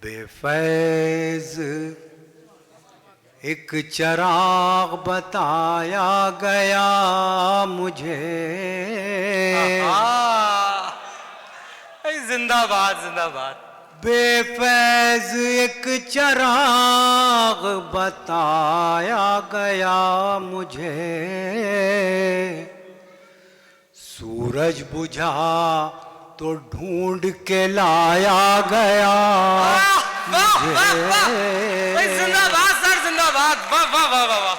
बेफैज एक चिराग बताया गया मुझे। जिंदाबाद जिंदाबाद। बेफैज एक चिराग बताया गया मुझे, सूरज बुझा तो ढूंढ के लाया गया मुझे। जिंदाबाद सर जिंदाबाद। वाह वाह वाह वाह वाह।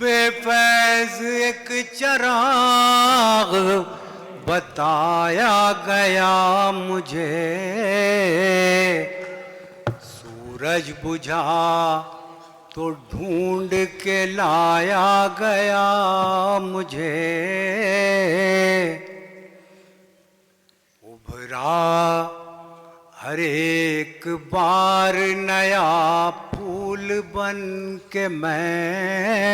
बेफैज एक चिराग बताया गया मुझे, सूरज बुझा तो ढूंढ के लाया गया मुझे। उभरा हर एक बार नया फूल बन के मैं,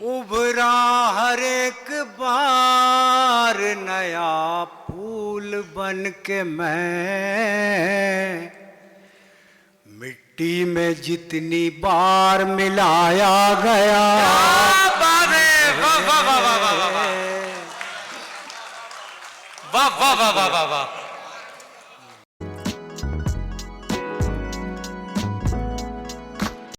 उभरा हर एक बार नया फूल बन के मैं, मिट्टी में जितनी बार मिलाया गया। वाह वाह वाह वाह वाह वाह वाह वाह वाह वाह वाह वाह।